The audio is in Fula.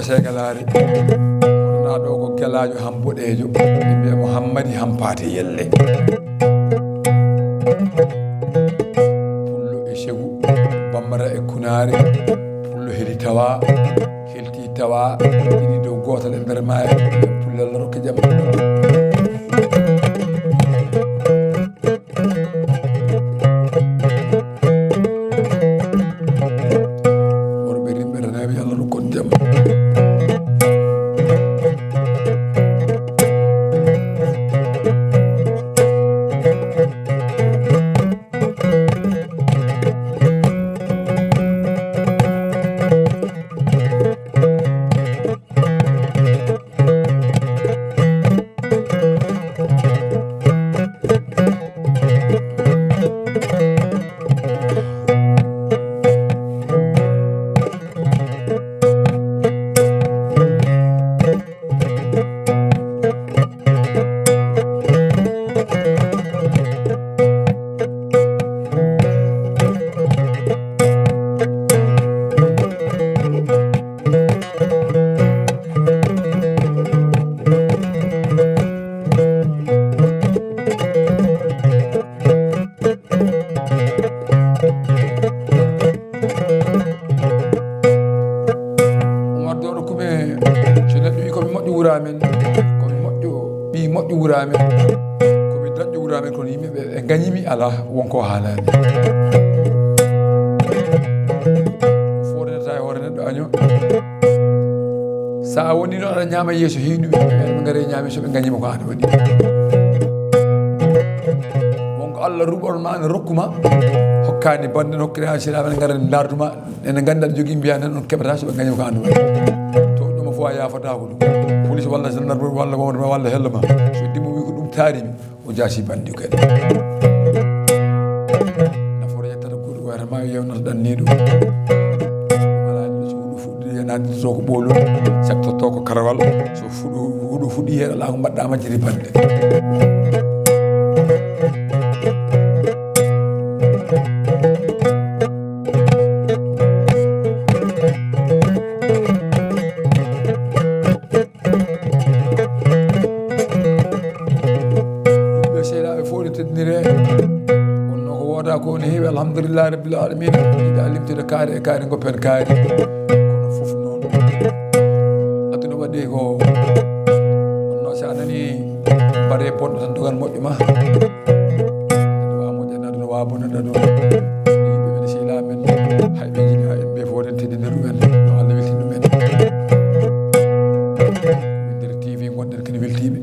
segalari na do ko kelajo hambodejo be Muhammadi hampate yelle pullo e shegu bambara e kunare pullo hedi tawa helti tawa didi do gotal e nder maye pullo la rokki jam worbe rimbe renabe Allah rokon jam ala wonko halani foreta hore neddo año sa woni no ala nyama yeso hiidu be ngare nyami so be gagnima ko an wadi wonko Allah rubol ma ne rokkuma hokkani bande nokkire ha sila ben ngare larduma en gandal jogi biya nan on kebata so be gagnima ko an wadi to dum fo ya fata ko police walla gendarmerie walla hellama so dimo wi ko dum taarimi o jasi bandi ko ma yewno dan nido wala so fuddi nadi so ko bolu sakto to ko karawal so fudu fuddi hera la ko badda ma jiri bande be sela e fodi tednire ko ne heewi alhamdulillah rabbil alamin ida limtide kaari e kaari goppen kaari kono fof noon aduna waɗi ko no sa nani bare bonɗo tan dogan moƴƴo ma wa moƴƴana aduna wa bonana ɗum yimɓe men sila men hayɓe jiɗi ha en ɓe foden teddinde ɗumen no Allah weltin ɗumen min nder TV gonɗen kene weltiɓe